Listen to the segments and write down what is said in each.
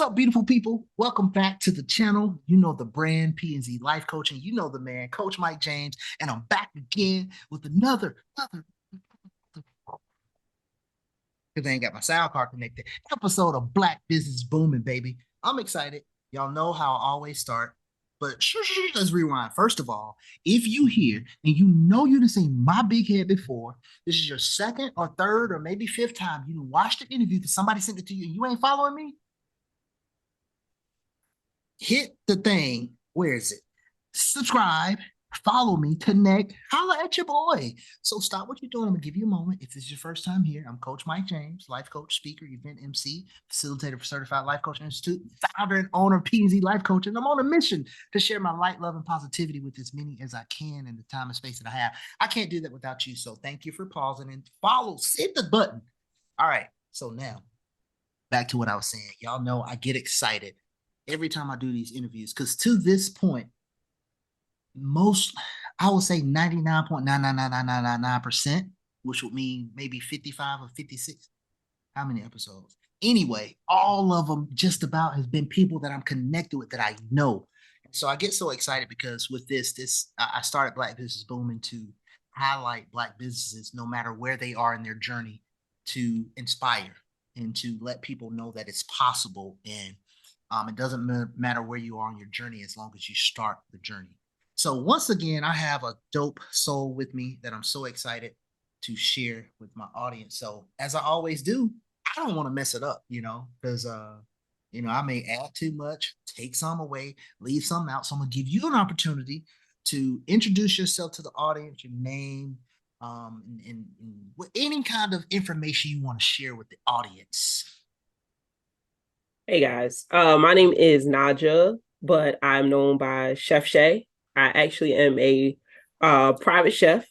up, beautiful people? Welcome back to the channel. You know the brand P&Z Life Coaching. You know the man, Coach Mike James, and I'm back again with another. Because I ain't got my sound card connected. Episode of Black Business Booming, baby. I'm excited. Y'all know how I always start. But let's rewind. First of all, if you here and you know you done seen my big head before, this is your second or third or maybe fifth time you watched the interview because somebody sent it to you and you ain't following me, hit the thing. Where is it? Subscribe, follow me, connect, holla at your boy. So stop what you're doing. I'm gonna give you a moment. If this is your first time here, I'm Coach Mike James, life coach, speaker, event MC, facilitator for Certified Life Coaching Institute, founder and owner of P&Z Life Coaching. I'm on a mission to share my light, love, and positivity with as many as I can in the time and space that I have. I can't do that without you. So thank you for pausing and follow. Hit the button. All right. So now back to what I was saying. Y'all know I get excited every time I do these interviews because to this point, most, I would say 99.99999%, which would mean maybe 55 or 56. How many episodes? Anyway, all of them just about has been people that I'm connected with that I know. So I get so excited because with this, I started Black Business Booming to highlight Black businesses no matter where they are in their journey to inspire and to let people know that it's possible. And it doesn't matter where you are on your journey as long as you start the journey. So once again, I have a dope soul with me that I'm so excited to share with my audience. So as I always do, I don't want to mess it up, because I may add too much, take some away, leave some out. So I'm gonna give you an opportunity to introduce yourself to the audience, your name, and any kind of information you want to share with the audience. Hey guys, my name is Naja, but I'm known by Chef Shay. I actually am a private chef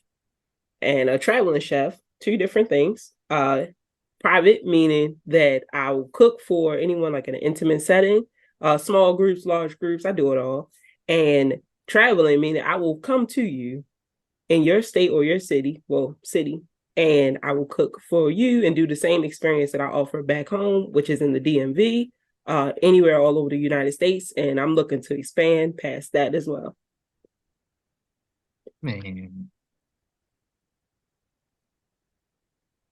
and a traveling chef, two different things. Private meaning that I will cook for anyone like in an intimate setting, small groups, large groups, I do it all. And traveling meaning I will come to you in your state or your city, and I will cook for you and do the same experience that I offer back home, which is in the DMV, anywhere all over the United States. And I'm looking to expand past that as well. Man,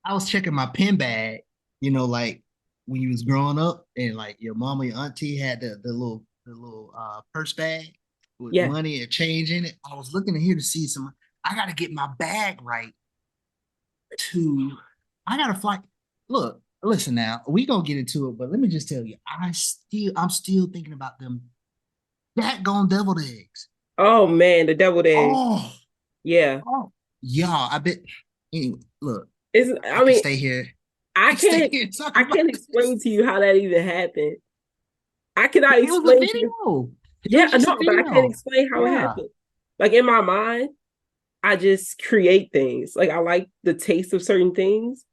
I was checking my pen bag, like when you was growing up and like your mama, your auntie had the little purse bag with Yeah. money and change in it. I was looking in here to see some. I got to get my bag right to. I got to fly. Look, listen now. We gonna get into it, but let me just tell you, I'm still thinking about them. That gone deviled eggs. Oh man, the deviled egg. Oh, Yeah. oh, y'all. I bet. Anyway, look, It's I I can mean, stay here. I I can stay can't here and talk I about can't this. explain to you how that even happened. I cannot It was a explain to you. video. It Yeah, was just a no, but I can't video. explain how it Yeah. happened. Like in my mind, I just create things. Like I like the taste of certain things.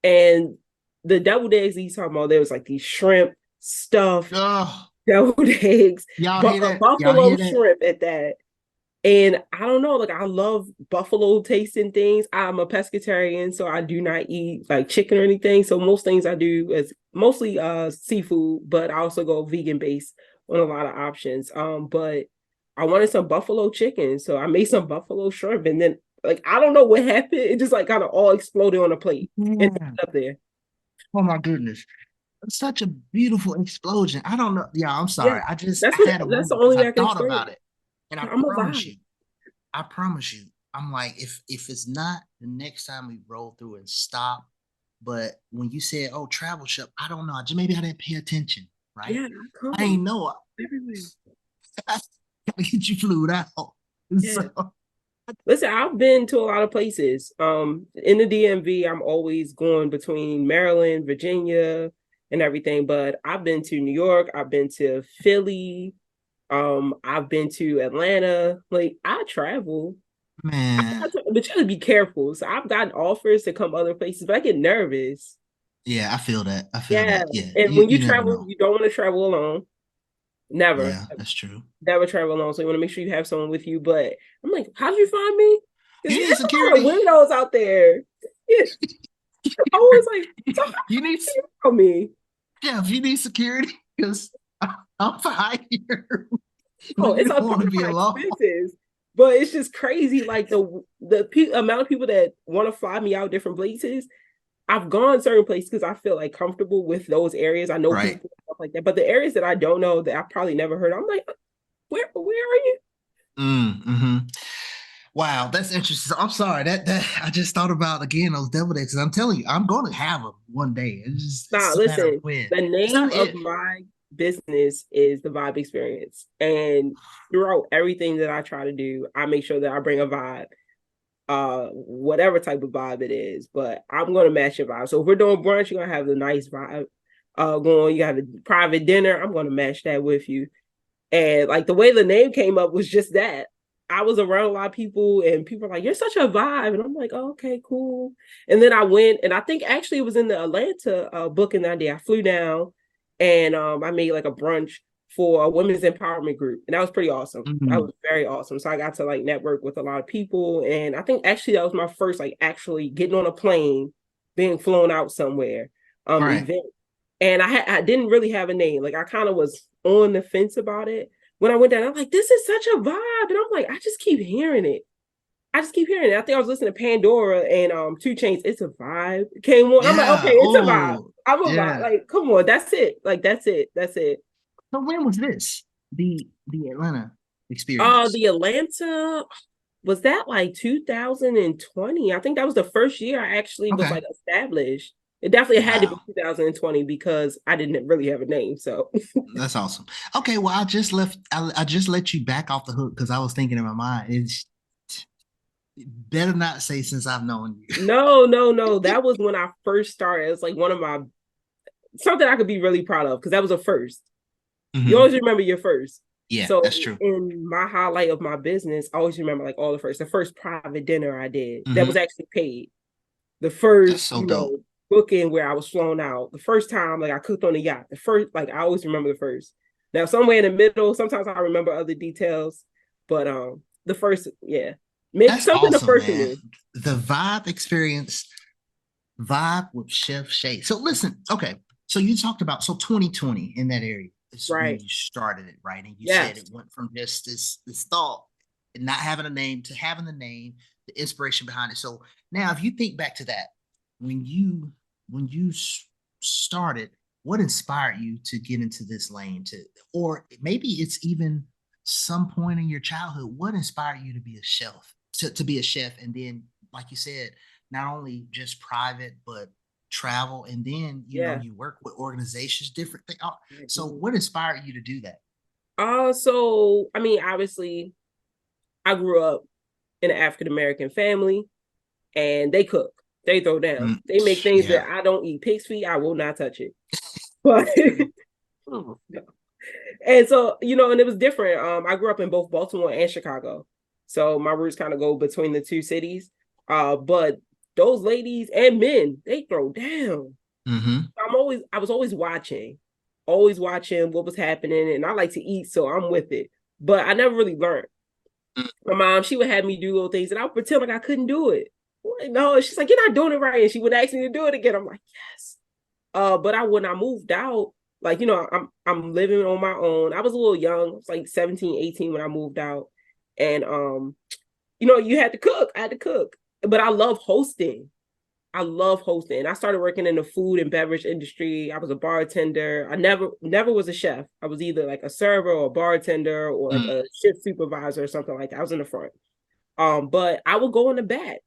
And the deviled eggs he's talking about, there was like these shrimp stuffed Oh, deviled eggs, y'all but hear a that? Y'all buffalo hear that? shrimp at that. And I don't know, like I love buffalo tasting things. I'm a pescatarian, so I do not eat like chicken or anything. So most things I do is mostly seafood, but I also go vegan based on a lot of options. But I wanted some buffalo chicken, so I made some buffalo shrimp, and then like I don't know what happened. It just like kind of all exploded on a plate and Yeah. up there. Oh my goodness. Such a beautiful explosion. I don't know. Yeah, I'm Yeah, sorry. I had a that's the moment because only I way I can thought explain about it. it. And I I'm a promise vibe. you, I'm like, if it's not the next time we roll through and stop, but when you said, oh, travel shop, I don't know. Just maybe I didn't pay attention, right? Yeah, I I ain't come know. everywhere. I gotta get you flued out. Yeah. So Listen, I've been to a lot of places. In the DMV, I'm always going between Maryland, Virginia, and everything. But I've been to New York, I've been to Philly, I've been to Atlanta. Like I travel, man, but you gotta be careful. So I've gotten offers to come other places, but I get nervous. yeah, I feel that. I feel Yeah. that. Yeah, And you when you you never travel, know. you don't want to travel alone. Never. Yeah, that's true. Never travel alone. So you want to make sure you have someone with you. But I'm like, how'd you find me? Because You there's need a lot of security. weirdos out there. Yeah. I was like, so how You need do you know me? Jeff. You need security. because I'm fine here, Oh, but you it's don't on par want to with be my alone. expenses. But it's just crazy, like the amount of people that want to fly me out different places. I've gone certain places because I feel like comfortable with those areas. I know Right. people stuff like that. But the areas that I don't know that I probably never heard, I'm like, where are you? Mm-hmm. Wow, that's interesting. So I'm sorry that I just thought about again those devil days. I'm telling you, I'm going to have them one day. Nah, It's a matter of listen, when. the It's not name of it. my business is the Vibe Experience. And throughout everything that I try to do, I make sure that I bring a vibe, whatever type of vibe it is, but I'm gonna match your vibe. So if we're doing brunch, you're gonna have the nice vibe. Going, you have a private dinner, I'm gonna match that with you. And like the way the name came up was just that. I was around a lot of people and people were like, "You're such a vibe." And I'm like, oh, okay, cool. And then I went and I think actually it was in the Atlanta booking that day. I flew down and I made like a brunch for a women's empowerment group. And that was pretty awesome. That Mm, was very awesome. So I got to like network with a lot of people. And I think actually that was my first like actually getting on a plane, being flown out somewhere right. event. And I didn't really have a name. Like I kind of was on the fence about it. When I went down, I'm like, this is such a vibe. And I'm like, I just keep hearing it. I just keep hearing it. I think I was listening to Pandora and Two Chains. It's a vibe. Came on. I'm like, okay, Yeah. it's a vibe. Oh, I'm a vibe. yeah. Like, come on, that's it. Like, that's it. That's it. So when was this? The Atlanta experience. The Atlanta was that like 2020? I think that was the first year I actually was Okay. like established. It definitely had to be Wow. 2020 because I didn't really have a name. So That's awesome. Okay, well, I just let you back off the hook because I was thinking in my mind, it's better not say since I've known you. no, no, no. That was when I first started. It was like one of my something I could be really proud of because that was a first. You Hmm. always remember your first. Yeah, So that's true. in my highlight of my business, I always remember like all the first. The first private dinner I did that was Hmm. actually paid. The That's first, so dope. booking where I was flown out. The first time like I cooked on a yacht. The first, like I always remember the first. Now somewhere in the middle, sometimes I remember other details, but the first, yeah, make That's something the awesome, first for man. me. The vibe experience, vibe with Chef Shay. So listen, okay. So you talked about 2020 in that area is when Right. you started it, right? And you said Yes. it went from just this thought and not having a name to having the name, the inspiration behind it. So now, if you think back to that, when you started, what inspired you to get into this lane? To or maybe it's even some point in your childhood. What inspired you to be a chef? To be a chef, and then, like you said, not only just private, but travel. And then, Yeah. you work with organizations, different things. So Mhm. what inspired you to do that? So I mean, obviously, I grew up in an African American family, and they cook, they throw down, Mm, they make things yeah. that I don't eat. Pig's feet, I will not touch it. But and so and it was different. I grew up in both Baltimore and Chicago, so my roots kind of go between the two cities. But those ladies and men, they throw down. Mm-hmm. I was always watching what was happening, and I like to eat, so I'm with it. But I never really learned. My mom, she would have me do little things, and I would pretend like I couldn't do it. Like, no, she's like, "You're not doing it right," and she would ask me to do it again. I'm like, "Yes." But when I moved out, like I'm living on my own. I was a little young. I was like 17, 18 when I moved out, and you had to cook. I had to cook, but I love hosting. I love hosting. I started working in the food and beverage industry. I was a bartender. I never was a chef. I was either like a server or a bartender or like Mm, a shift supervisor or something like that. I was in the front. But I would go in the back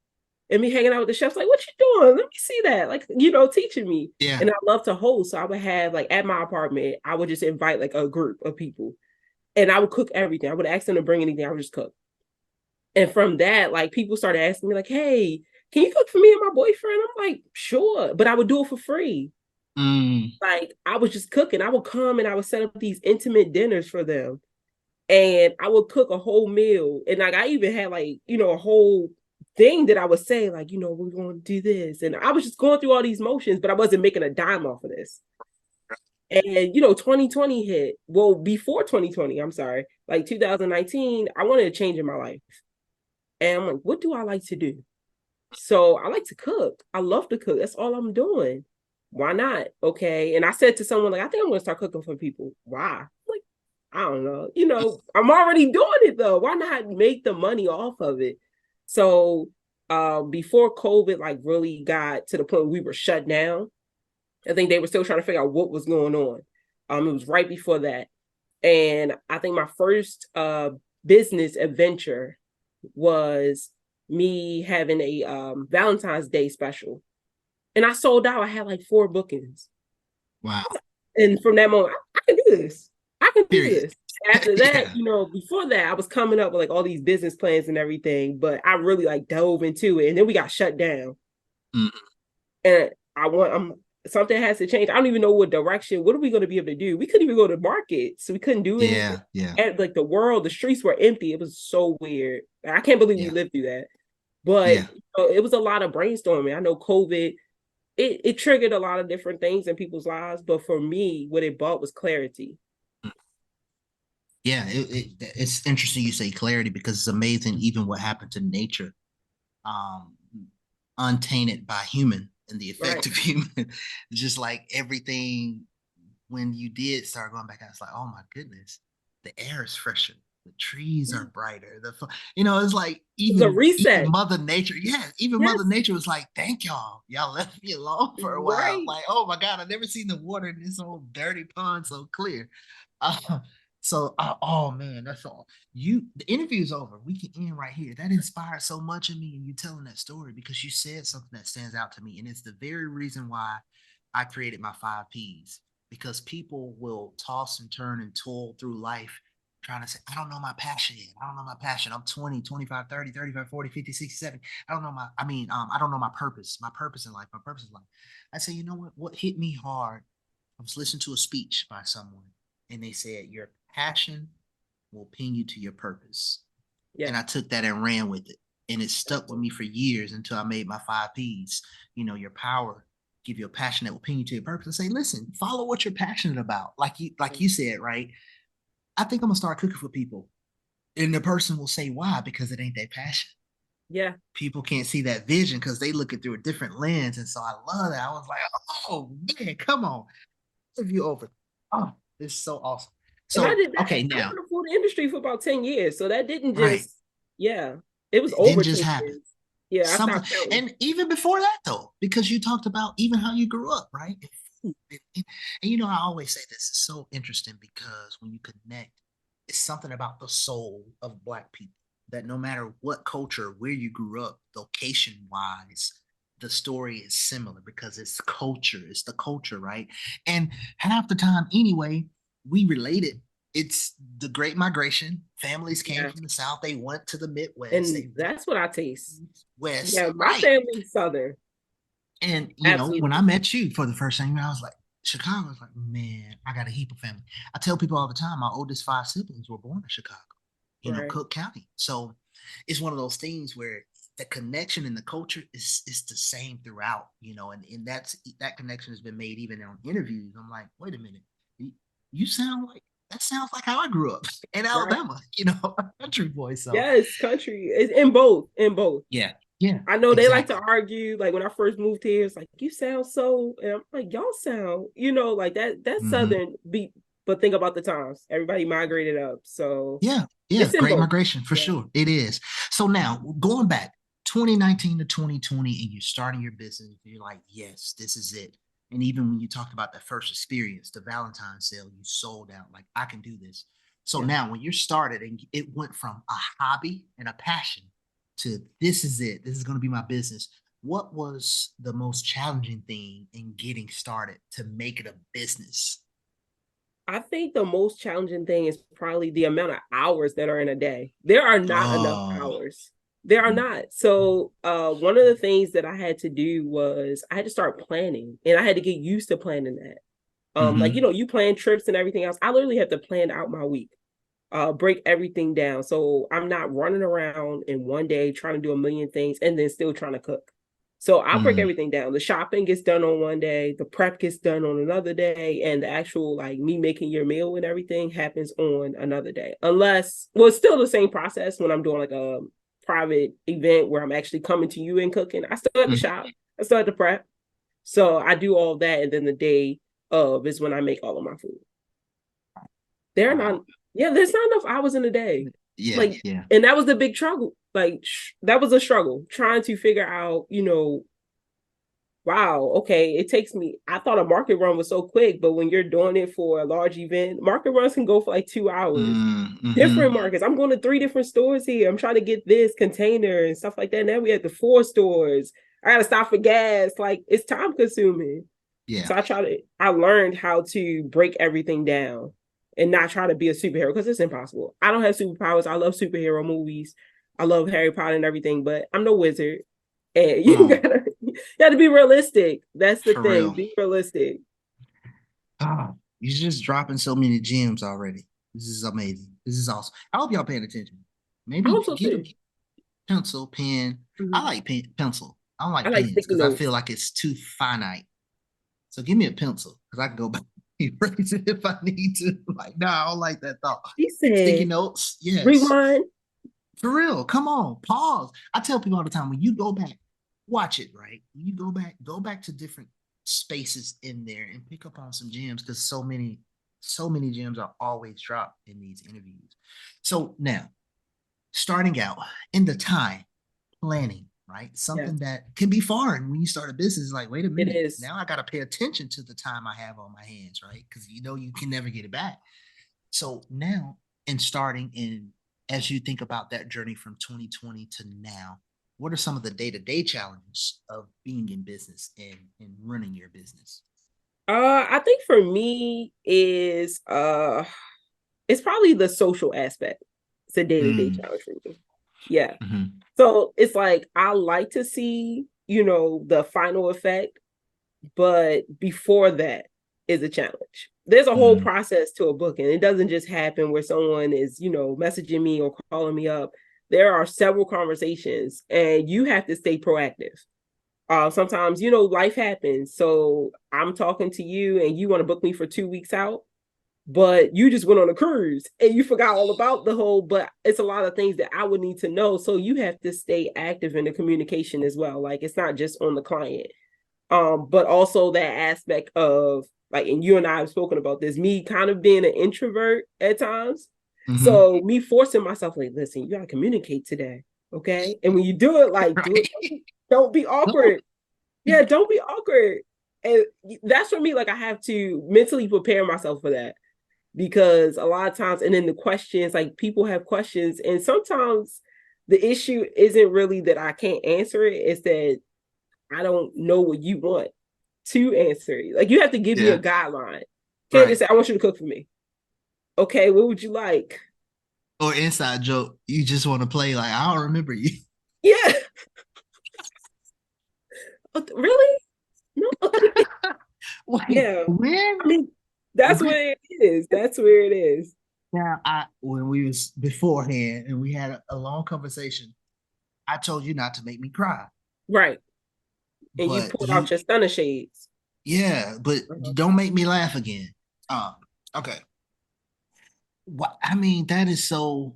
and me hanging out with the chefs, like, what you doing? Let me see that. Like, teaching me. yeah. And I love to host. So I would have like at my apartment, I would just invite like a group of people and I would cook everything. I would ask them to bring anything. I would just cook. And from that, like people started asking me, like, hey, can you cook for me and my boyfriend? I'm like, sure. But I would do it for free. Mm, Like I was just cooking. I would come and I would set up these intimate dinners for them. And I would cook a whole meal. And like I even had like, a whole thing that I would say, like, we're going to do this. And I was just going through all these motions, but I wasn't making a dime off of this. And 2020 hit. Well, before 2020, I'm sorry, like 2019, I wanted a change in my life. And I'm like, what do I like to do? So I like to cook. I love to cook. That's all I'm doing. why not? Okay. And I said to someone, like, I think I'm going to start cooking for people. Why? Like, I don't know. I'm already doing it though. Why not make the money off of it? So before COVID like really got to the point where we were shut down, I think they were still trying to figure out what was going on. It was right before that. And I think my first business adventure was me having a Valentine's Day special. And I sold out. I had like 4 bookings. Wow. And from that moment, I can do this. I can do Period. this. After that, Yeah. before that, I was coming up with like all these business plans and everything, but I really like dove into it. And then we got shut down. Mm-hmm. And I'm something has to change. I don't even know what direction. What are we going to be able to do? We couldn't even go to market, so we couldn't do anything. Yeah. Yeah. And like the streets were empty. It was so weird. I can't believe we Yeah. lived through that. But Yeah. it was a lot of brainstorming. I know COVID it triggered a lot of different things in people's lives, but for me, what it brought was clarity. Yeah. It's interesting you say clarity because it's amazing even what happened to nature, um, untainted by human and the effect Right. of human. Just like everything when you did start going back, I was like, oh my goodness, the air is fresher, the trees are brighter. It's like It was a even reset. Mother Nature, yeah, even Mother Yes. Nature was like, thank y'all, y'all left me alone for a while. Right. Like, oh my God, I've never seen the water in this old dirty pond so clear. Uh, oh man, that's all. The interview's over. We can end right here. That inspired so much in me, and you telling that story because you said something that stands out to me, and it's the very reason why I created my 5 Ps because people will toss and turn and toil through life trying to say, I don't know my passion yet. I don't know my passion. I'm 20, 25, 30, 35, 40, 50, 60, 70. I don't know I don't know my purpose in life, my purpose in life. I say, you know what? What hit me hard? I was listening to a speech by someone and they said, your passion will pin you to your purpose. Yeah. And I took that and ran with it. And it stuck with me for years until I made my 5 Ps. Your power, give you a passion that will pin you to your purpose and say, listen, follow what you're passionate about. Like you said, right? I think I'm gonna start cooking for people. And the person will say why, because it ain't their passion. Yeah. People can't see that vision because they look it through a different lens. And so I love that. I was like, oh man, come on. Review over. Oh, it's so awesome. And I So, did that. okay, I was now, in the food industry for about 10 years. So that didn't right. just, yeah, it was It didn't over just 10 happen. years. Yeah, I Something, stopped counting. and even before that, though, because you talked about even how you grew up, right? And food. I always say this is so interesting because when you connect, it's something about the soul of Black people that no matter what culture, where you grew up, location wise, the story is similar because it's the culture, right? And half the time, anyway, we relate it. It's the Great Migration. Families came Yeah. from the South, they went to the Midwest, And they went that's what I taste. West, Yeah, my right? family's Southern. And when I Absolutely. met you for the first time, I was like, Chicago. I was like, man, I got a heap of family. I tell people all the time, my oldest 5 siblings were born in Chicago, Right. Cook County. So it's one of those things where the connection and the culture is the same throughout, and that connection has been made even on interviews. I'm like, wait a minute, you sound like that sounds like how I grew up in Right. Alabama, a country boy. So Yes, country. It's in both. In both. yeah, yeah, I know they like to exactly. argue. Like when I first moved here, it's like you sound so, and I'm like y'all sound, like that. That's Mm-hmm. Southern beat. But think about the times. Everybody migrated up, so Yeah, yeah, it's in great both. migration for Yeah, sure. It is. So now going back 2019 to 2020, and you're starting your business, you're like, yes, this is it. And even when you talked about that first experience, the Valentine's sale, you sold out, like, I can do this. So yeah. now when you're started and it went from a hobby and a passion to this is it, this is going to be my business. What was the most challenging thing in getting started to make it a business? I think the most challenging thing is probably the amount of hours that are in a day. There are not enough Oh, hours. There are not. So one of the things that I had to do was I had to start planning, and I had to get used to planning that. Like mm-hmm, you plan trips and everything else. I literally have to plan out my week, break everything down. So I'm not running around in one day trying to do a million things and then still trying to cook. So I break mm, everything down. The shopping gets done on one day, the prep gets done on another day, and the actual like me making your meal and everything happens on another day. Unless, well, it's still the same process when I'm doing like a private event where I'm actually coming to you and cooking. I still have to mm, shop. I still have to prep. So I do all that, and then the day of is when I make all of my food. There are not, Wow. yeah, there's not enough hours in a day. Yeah, Like, yeah. and that was the big struggle. Like, that was a struggle trying to figure out, wow, okay, it takes me. I thought a market run was so quick, but when you're doing it for a large event, market runs can go for like 2 hours. Different Mm-hmm. markets. I'm going to 3 different stores here. I'm trying to get this container and stuff like that. Now we have the 4 stores. I gotta stop for gas. Like, it's time consuming. Yeah. So I learned how to break everything down and not try to be a superhero because it's impossible. I don't have superpowers. I love superhero movies. I love Harry Potter and everything, but I'm no wizard. And Come you on. gotta be realistic. That's the For thing. real. Be realistic. Oh, you're just dropping so many gems already. This is amazing. This is awesome. I hope y'all paying attention. I Maybe hope so get a too. pencil, pen. I Mhm. like pencil. I don't I like like pens sticky because I feel notes. like it's too finite. So give me a pencil because I can go back and erase it if I need to. Like, no, I don't like that thought. He Sticky said, notes, yes. rewind. For real. Come on. Pause. I tell people all the time when you go back, watch it, right? When you go back to different spaces in there and pick up on some gems because so many gems are always dropped in these interviews. So now, starting out in the time, planning, right? Something Yes, that can be foreign when you start a business. Like, wait a it minute, is. now I got to pay attention to the time I have on my hands, right? Because you know you can never get it back. So now, in starting in as you think about that journey from 2020 to now, what are some of the day-to-day challenges of being in business and running your business? I think for me is it's probably the social aspect. It's a day-to-day Mm, challenge for me. Yeah. mhm, So it's like I like to see, the final effect, but before that is a challenge. There's a whole mm, process to a book, and it doesn't just happen where someone is, messaging me or calling me up. There are several conversations, and you have to stay proactive. Sometimes, life happens. So I'm talking to you, and you want to book me for 2 weeks out, but you just went on a cruise and you forgot all about the whole. But it's a lot of things that I would need to know. So you have to stay active in the communication as well. Like, it's not just on the client, but also that aspect of, like, and you and I have spoken about this, me kind of being an introvert at times. mhm. So me forcing myself, like, listen, you gotta communicate today, okay? And when you do it, like, do it. Right? Don't be No. awkward. Yeah, don't be awkward. And that's for me. Like, I have to mentally prepare myself for that, because a lot of times, and then the questions, like, people have questions, and sometimes the issue isn't really that I can't answer it; it's that I don't know what you want to answer. Like, you have to give me a Yeah. guideline. Can't just Right. say, I want you to cook for me. Okay, what would you like? Or inside joke, you just want to play like I don't remember you. Yeah. Really? No. Wait, Yeah. when? I mean, that's When? where it is. That's where it is. Now, when we was beforehand and we had a long conversation, I told you not to make me cry. Right. And you But pulled out you, your stunner shades. yeah, but Uh-huh. don't make me laugh again. Um, okay. What I mean, that is so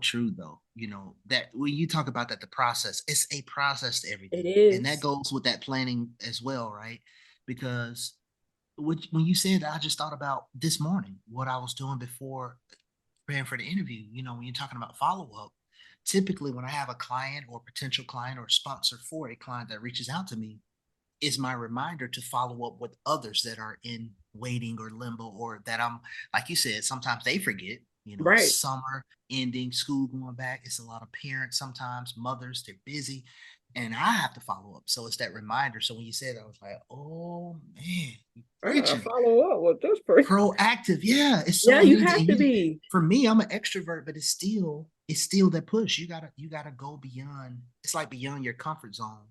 true though. You know, that when you talk about that, the process, it's a process to It everything. And that is. goes with that planning as well, right? Because when you said that, I just thought about this morning, what I was doing before preparing for the interview. You know, when you're talking about follow up, typically when I have a client or potential client or sponsor for a client that reaches out to me, is my reminder to follow up with others that are in waiting or limbo or that I'm like you said, sometimes they forget, you know, Right. summer ending, school going back. It's a lot of parents, sometimes mothers, they're busy. And I have to follow up. So it's that reminder. So when you said that, I was like, oh man, you I gotta preaching. follow up with this person. Proactive. Yeah, it's Yeah, so you needed. have And to you be. for me, I'm an extrovert, but it's still that push. You gotta go beyond, it's like beyond your comfort zone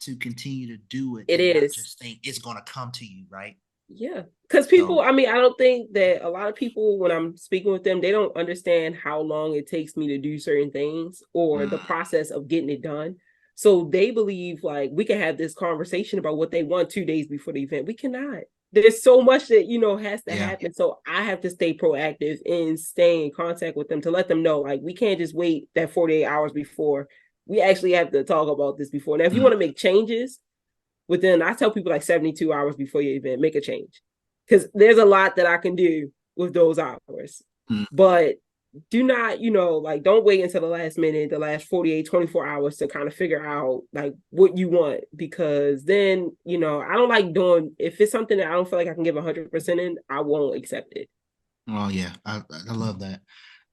to continue to do it It and not is. just think it's gonna come to you, right? Yeah. Because people, So I mean, I don't think that a lot of people, when I'm speaking with them, they don't understand how long it takes me to do certain things or the mm, process of getting it done. So they believe, like, we can have this conversation about what they want 2 days before the event. We cannot. There's so much that, has to yeah. happen. So I have to stay proactive and stay in contact with them to let them know, like, we can't just wait that 48 hours before. We actually have to talk about this before. Now, if you Mm, want to make changes, within, I tell people like 72 hours before your event, make a change. Because there's a lot that I can do with those hours. Mm. But do not, like don't wait until the last minute, the last 48, 24 hours to kind of figure out like what you want. Because then, I don't like doing, if it's something that I don't feel like I can give 100% in, I won't accept it. Oh yeah, I love that.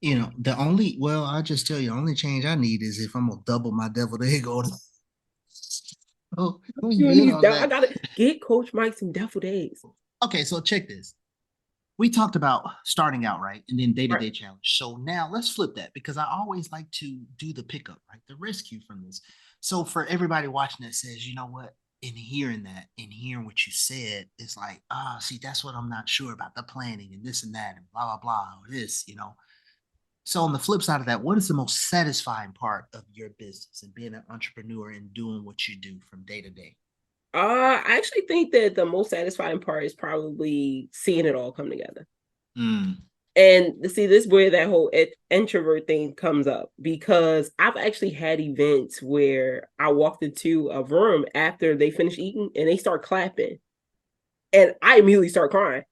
I just tell you, the only change I need is if I'm gonna double my deviled egg order. Oh, we You good need on that. I that. gotta get Coach Mike some deviled eggs. Okay, so check this. We talked about starting out, right? And then day to Right. day challenge. So now let's flip that because I always like to do the pickup, right? The rescue from this. So for everybody watching that says, you know what? In hearing that and hearing what you said, it's like, see, that's what I'm not sure about the planning and this and that and blah, blah, blah, or this. So on the flip side of that, what is the most satisfying part of your business and being an entrepreneur and doing what you do from day to day? I actually think that the most satisfying part is probably seeing it all come together. Mm. And see, this is where that whole introvert thing comes up because I've actually had events where I walked into a room after they finish eating and they start clapping, and I immediately start crying.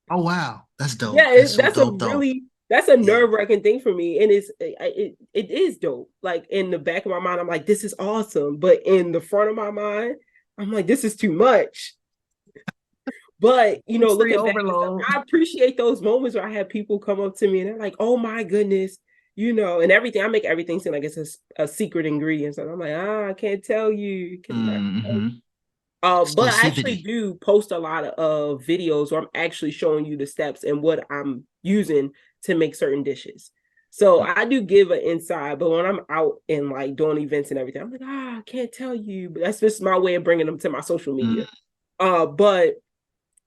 Oh wow, that's dope. Yeah, That's so dope though. that's a Yeah. nerve wracking thing for me, and it is dope. Like in the back of my mind, I'm like, this is awesome, but in the front of my mind, I'm like, this is too much. But Free looking back and stuff, overload. I appreciate those moments where I have people come up to me and they're like, "Oh my goodness," and everything. I make everything seem like it's a secret ingredient. So I'm like, I can't tell you. Cannot tell. Mm-hmm. But I actually Exclusivity. do post a lot of videos where I'm actually showing you the steps and what I'm using to make certain dishes. So I do give an inside, but when I'm out and like doing events and everything, I'm like, I can't tell you. But that's just my way of bringing them to my social media. Mm. But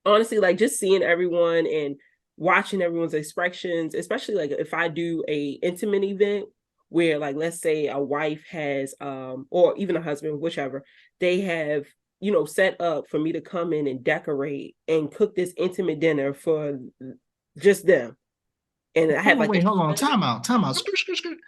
honestly, like just seeing everyone and watching everyone's expressions, especially like if I do a intimate event where like let's say a wife has or even a husband, whichever, they have set up for me to come in and decorate and cook this intimate dinner for just them. And I have like the Hold on. Time out. Time out. Skirt, skirt, skirt.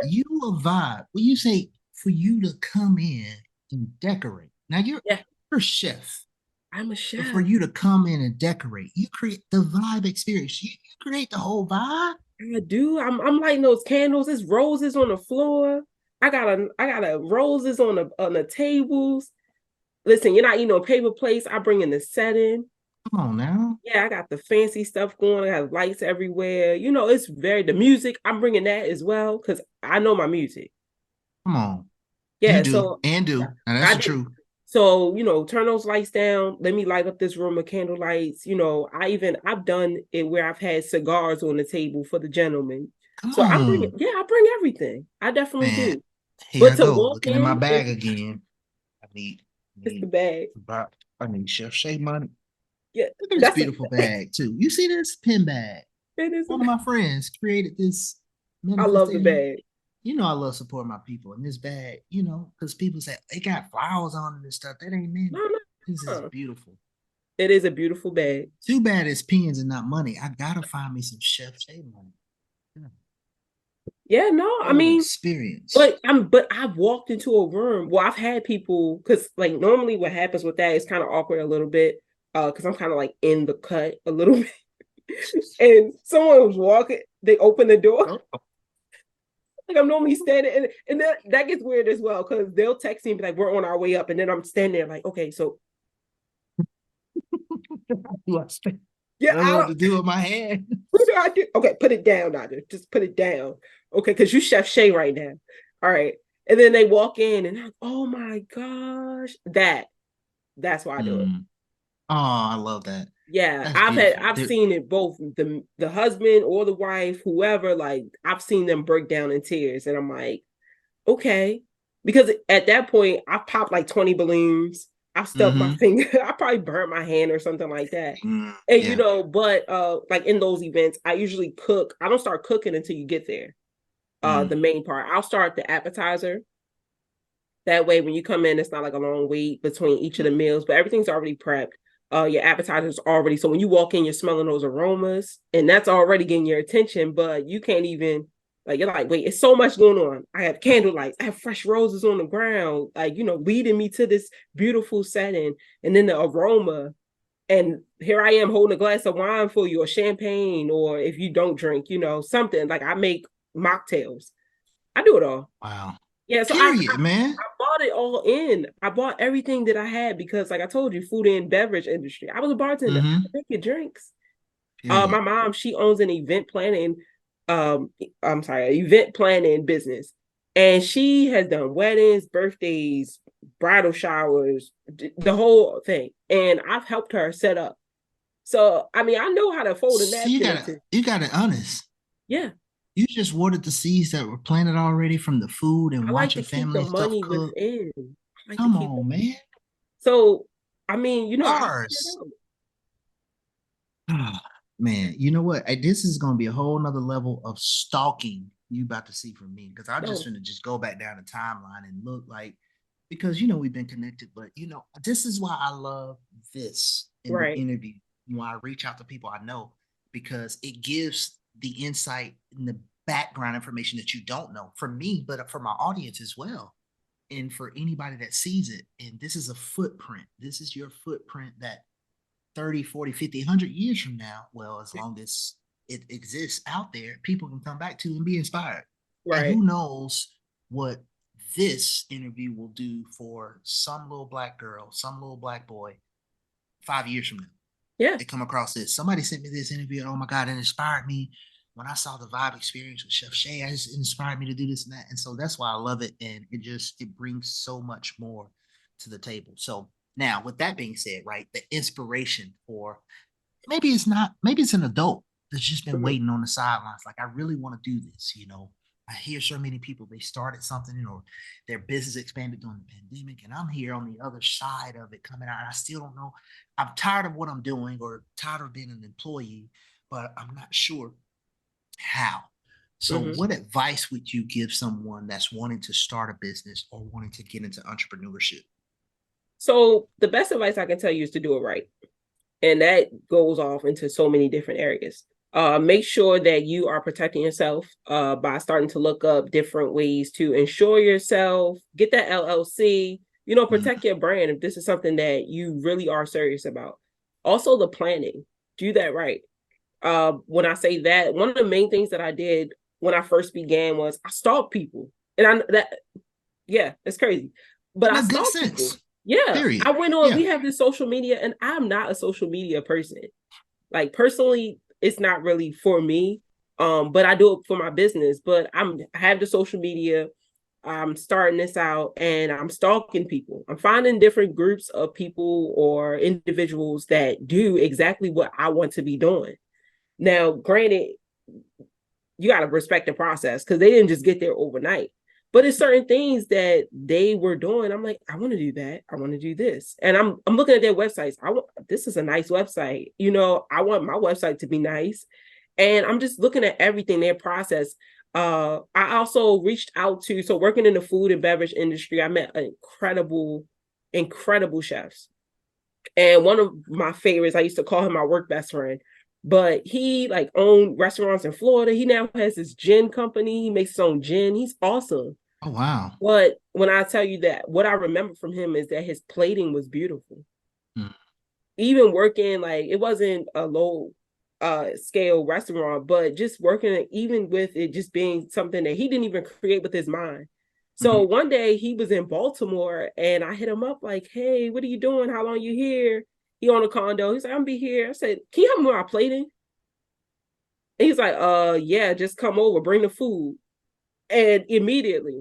You a vibe. When you say for you to come in and decorate. Now yeah, you're a chef. I'm a But for chef. you to come in and decorate, you create the vibe experience. You create the whole vibe. I do. I'm lighting those candles. There's roses on the floor. I got a roses on the tables. Listen, you're not eating on paper plates. I bring in the setting. Come on now. Yeah, I got the fancy stuff going. I have lights everywhere. It's the music. I'm bringing that as well because I know my music. Come on. You Yeah, do so and do. Now that's I the do. truth. So, turn those lights down. Let me light up this room with candle lights. I've done it where I've had cigars on the table for the gentlemen. Come So on. I bring everything. I definitely Man, do. here But I to go. walk Looking in my in, bag again. I need, I it's the need, bag. I need Chef Shay money. Yeah, Look at this that's a beautiful bag too. You see this pin bag? it is. One of my friends created this I love the manifestation. bag. I love supporting my people. And this bag, because people say they got flowers on it and stuff. That ain't meant. No, This is no. beautiful. It is a beautiful bag. Too bad it's pins and not money. I gotta find me some Chef Shay money. Yeah. Yeah, no, I Whole mean, experience. but I've walked into a room. Well, I've had people because like normally what happens with that is kind of awkward a little bit. Because I'm kind of like in the cut a little bit. And someone was walking, they open the door. Oh. Like I'm normally standing and that gets weird as well because they'll text me and be like, we're on our way up. And then I'm standing there like, okay, so I yeah, don't know what to do with my hand. what do I do? Okay, put it down, Nigel. Just put it down. Okay, because you Chef Shay right now. All right. And then they walk in and I'm like, oh my gosh. That's why I do it. Mm. Oh, I love that. Yeah, That's beautiful. I've seen it both the husband or the wife, whoever, like I've seen them break down in tears. And I'm like, okay. Because at that point I popped like 20 balloons. I stubbed my Mm-hmm. finger. I probably burnt my hand or something like that. And Yeah. but like in those events, I usually cook. I don't start cooking until you get there. Mm. The main part. I'll start the appetizer. That way when you come in, it's not like a long wait between each of the meals, but everything's already prepped. Your appetizer's already. So when you walk in, you're smelling those aromas, and that's already getting your attention, but you can't even. Like you're like, wait, it's so much going on. I have candle lights, I have fresh roses on the ground, like, leading me to this beautiful setting, and then the aroma. And here I am holding a glass of wine for you, or champagne, or if you don't drink, something like I make mocktails. I do it all. Wow. Yeah, so Period, man. I bought it all in. I bought everything that I had because, like I told you, food and beverage industry. I was a bartender. I Mm-hmm. could make your drinks. My Period. mom, she owns an event planning, I'm sorry, event planning business, and she has done weddings, birthdays, bridal showers, the whole thing. And I've helped her set up. So, I mean, I know how to fold a So napkin. To you gotta honest. Yeah, You just watered the seeds that were planted already from the food and I like to watching keep the family and stuff money cook. within. I like to Come keep the on, man. So, I mean, I figured Bars. out. Ah, man, you know what? This is gonna be a whole nother level of stalking you about to see from me because I'm just No, gonna just go back down the timeline and look like because we've been connected, but this is why I love this in the right. interview. When I reach out to people I know because it gives the insight and the background information that you don't know for me, but for my audience as well. And for anybody that sees it, and this is a footprint. This is your footprint that 30, 40, 50, 100 years from now, well, as long as it exists out there, people can come back to and be inspired. And Right. who knows what this interview will do for some little black girl, some little black boy 5 years from now. Yeah. They come across this. Somebody sent me this interview, and oh my God, it inspired me. When I saw the vibe experience with Chef Shay, it just inspired me to do this and that. And so that's why I love it. And it brings so much more to the table. So now, with that being said, right, the inspiration for maybe it's an adult that's just been Mhm. waiting on the sidelines. Like, I really want to do this. I hear so many people, they started something or their business expanded during the pandemic, and I'm here on the other side of it coming out. And I still don't know. I'm tired of what I'm doing or tired of being an employee, but I'm not sure how. So, Mhm. what advice would you give someone that's wanting to start a business or wanting to get into entrepreneurship? So the best advice I can tell you is to do it right. And that goes off into so many different areas. Make sure that you are protecting yourself by starting to look up different ways to insure yourself, get that LLC, Mm, protect your brand if this is something that you really are serious about. Also, the planning, do that right. When I say that, one of the main things that I did when I first began was I stalked people. And yeah, it's crazy. But in I a good stalk people. sense, Yeah. period. I went on, Yeah. we have this social media, and I'm not a social media person. Like personally, it's not really for me. But I do it for my business. But I have the social media. I'm starting this out and I'm stalking people. I'm finding different groups of people or individuals that do exactly what I want to be doing. Now, granted, you got to respect the process because they didn't just get there overnight. But it's certain things that they were doing. I'm like, I want to do that. I want to do this, and I'm looking at their websites. I want This is a nice website. I want my website to be nice, and I'm just looking at everything their process. I also reached out to working in the food and beverage industry. I met incredible chefs, and one of my favorites, I used to call him my work best friend, but he like owned restaurants in Florida. He now has his gin company. He makes his own gin. He's awesome. Oh, wow. But when I tell you that, what I remember from him is that his plating was beautiful. Mm, Even working, like, it wasn't a low scale restaurant, but just working, even with it just being something that he didn't even create with his mind. So mhm. one day he was in Baltimore and I hit him up like, hey, what are you doing? How long you here? He on a condo. He's like, I'm gonna be here. I said, can you help me with my plating? And he's like, yeah, just come over, bring the food. And immediately,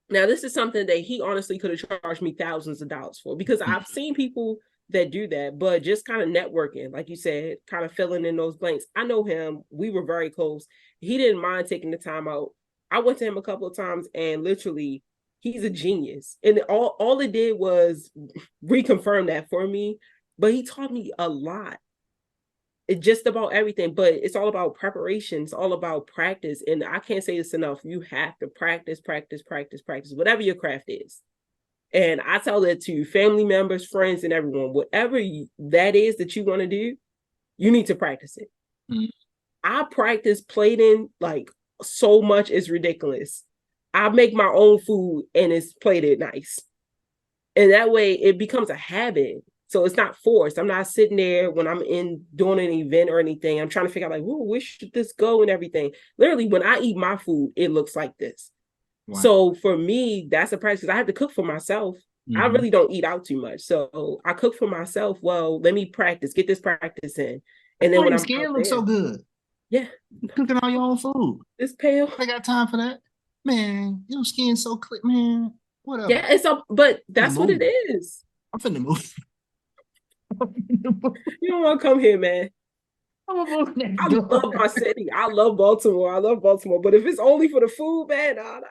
now this is something that he honestly could have charged me thousands of dollars for, because I've Mhm. seen people that do that, but just kind of networking, like you said, kind of filling in those blanks. I know him. We were very close. He didn't mind taking the time out. I went to him a couple of times and literally he's a genius. And all it did was reconfirm that for me. But he taught me a lot. It's just about everything, but it's all about preparation. It's all about practice. And I can't say this enough. You have to practice, practice, practice, practice, whatever your craft is. And I tell that to family members, friends, and everyone. Whatever that is that you want to do, you need to practice it. Mm. I practice plating like so much is ridiculous. I make my own food and it's plated nice. And that way it becomes a habit. So it's not forced. I'm not sitting there when I'm in doing an event or anything. I'm trying to figure out like, where should this go and everything. Literally, when I eat my food, it looks like this. Right. So for me, that's a practice. I have to cook for myself. I really don't eat out too much. So I cook for myself. Well, let me practice, get this practice in. And Why then when your I'm out skin looks so there, good? yeah, You cooking all your own food. it's pale. I got time for that. Man, your skin so clear, man. Whatever. Yeah, and so, but I'm finna that's what it move. is. I'm finna move. I'm finna move. You don't want to come here, man. I'm gonna move next I door. love my city. I love Baltimore. I love Baltimore. But if it's only for the food, man, nah, nah.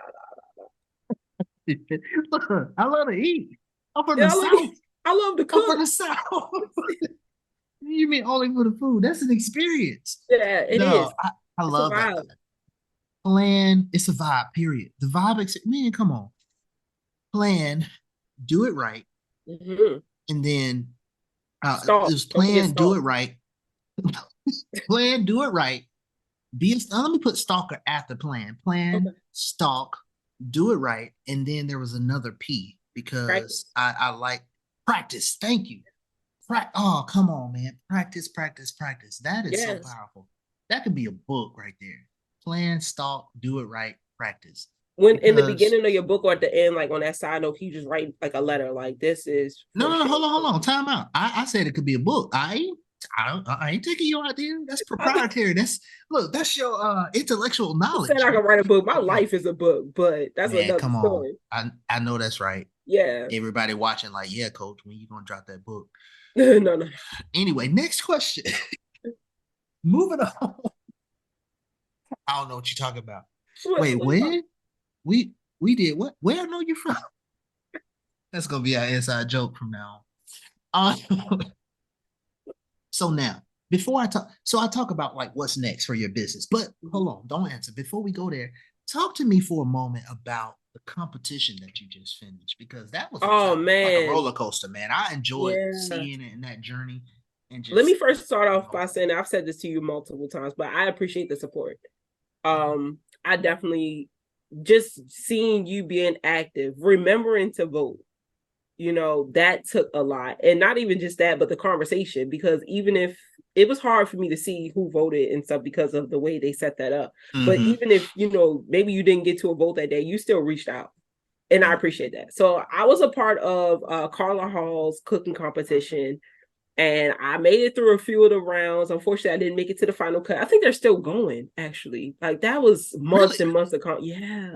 Look, I love to eat. I'm from Yeah, the South. I love to I'm from cook. the South. You mean only for the food? That's an experience. Yeah, it is. No, I It's a love that. vibe. Plan, it's a vibe, period. The vibe, man, come on. Plan, do it right. Mm-hmm. And then it Stalk. was Don't forget plan, do it stalk. right. Plan, do it right. Let me put stalker after plan. Okay. Plan, stalk, do it right. And then there was another P because Practice. I like practice. Thank you. Oh, come on, man. Practice, practice, practice. That is so Yes. powerful. That could be a book right there. Plan, stalk, do it right, practice. When in the Because beginning of your book or at the end, like on that side note, you just write like a letter, like this is no, for no, no, Shay. hold on. Time out. I said it could be a book. I ain't taking your idea. That's I proprietary. That's your intellectual said knowledge. I You can write a book. My okay. life is a book, but that's Man, another come on. story. I know that's right. Yeah. Everybody watching, like, yeah, coach, when you gonna drop that book? No, no. Anyway, next question. Moving on. I don't know what you're talking about. Wait, What about? when? We did what? Where I know you from? That's gonna be our inside joke from now on. So now, before I talk about like what's next for your business. But hold on, don't answer. Before we go there, talk to me for a moment about the competition that you just finished because that was Oh exciting. It's like a man. roller coaster, man. I enjoyed Yeah. seeing it in that journey and Let me just first start you off know. by saying I've said this to you multiple times, but I appreciate the support. I definitely just seeing you being active, remembering to vote, that took a lot. And not even just that, but the conversation, because even if it was hard for me to see who voted and stuff because of the way they set that up. But Mm-hmm. even if, maybe you didn't get to a vote that day, you still reached out. And I Yeah. appreciate that. So I was a part of Carla Hall's cooking competition and I made it through a few of the rounds. Unfortunately, I didn't make it to the final cut. I think they're still going, actually. Like that was Really? months and months of yeah.